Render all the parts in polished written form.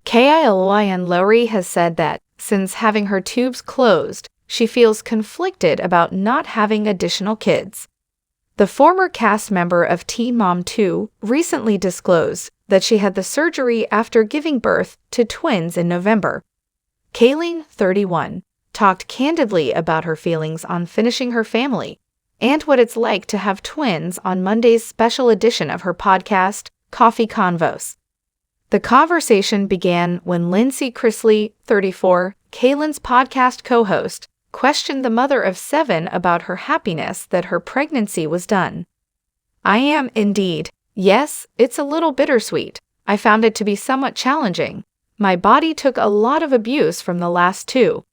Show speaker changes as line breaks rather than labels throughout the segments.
KAIL'S Lowry has said that, since having her tubes closed, she feels conflicted about not having additional kids. The former cast member of Teen Mom 2 recently disclosed that she had the surgery after giving birth to twins in November. Kail'N, 31, talked candidly about her feelings on finishing her family and what it's like to have twins on Monday's special edition of her podcast, Coffee Convos. The conversation began when Lindsay Chrisley, 34, Kail'n's podcast co-host, questioned the mother of 7 about her happiness that her pregnancy was done. "I am indeed. Yes, it's a little bittersweet. I found it to be somewhat challenging. My body took a lot of abuse from the last 2.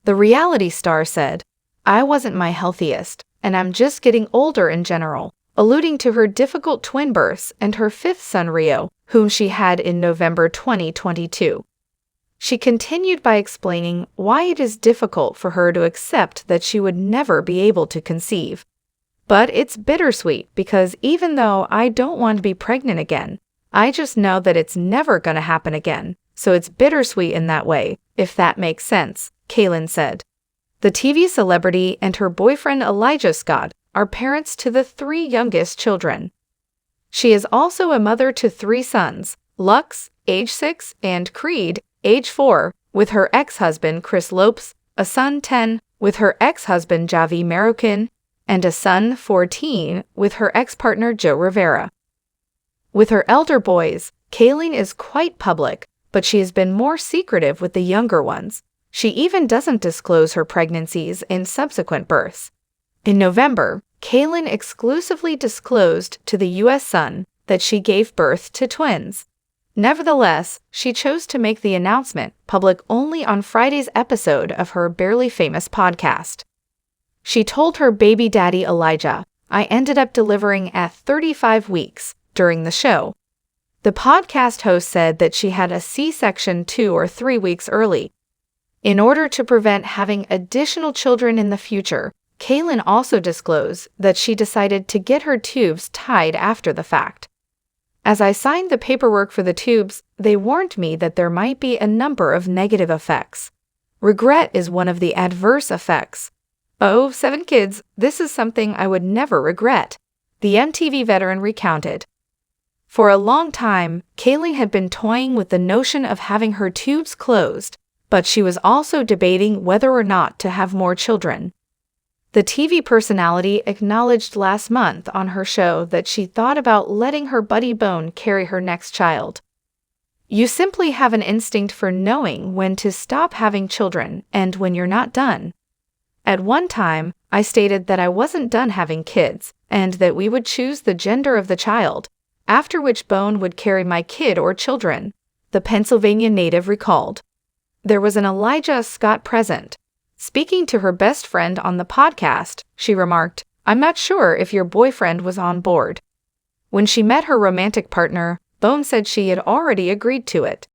The reality star said, "I wasn't my healthiest, and I'm just getting older in general," alluding to her difficult twin births and her 5th son Rio, whom she had in November 2022. She continued by explaining why it is difficult for her to accept that she would never be able to conceive. "But it's bittersweet because even though I don't want to be pregnant again, I just know that it's never going to happen again, so it's bittersweet in that way, if that makes sense," Kail'n said. The TV celebrity and her boyfriend Elijah Scott are parents to the 3 youngest children. She is also a mother to 3 sons, Lux, age 6, and Creed, age 4, with her ex-husband Chris Lopes, a son 10, with her ex-husband Javi Marokin, and a son 14, with her ex-partner Joe Rivera. With her elder boys, Kail'n is quite public, but she has been more secretive with the younger ones. She even doesn't disclose her pregnancies in subsequent births. In November, Kail'n exclusively disclosed to the U.S. Sun that she gave birth to twins. Nevertheless, she chose to make the announcement public only on Friday's episode of her Barely Famous podcast. She told her baby daddy Elijah, "I ended up delivering at 35 weeks," during the show. The podcast host said that she had a C-section 2 or 3 weeks early. In order to prevent having additional children in the future, Kail'n also disclosed that she decided to get her tubes tied after the fact. "As I signed the paperwork for the tubes, they warned me that there might be a number of negative effects. Regret is one of the adverse effects. Oh, 7 kids, this is something I would never regret," the MTV veteran recounted. For a long time, Kail'n had been toying with the notion of having her tubes closed, but she was also debating whether or not to have more children. The TV personality acknowledged last month on her show that she thought about letting her buddy Bone carry her next child. "You simply have an instinct for knowing when to stop having children and when you're not done. At one time, I stated that I wasn't done having kids and that we would choose the gender of the child, after which Bone would carry my kid or children," the Pennsylvania native recalled. There was an Elijah Scott present. Speaking to her best friend on the podcast, she remarked, "I'm not sure if your boyfriend was on board." When she met her romantic partner, Bone said she had already agreed to it.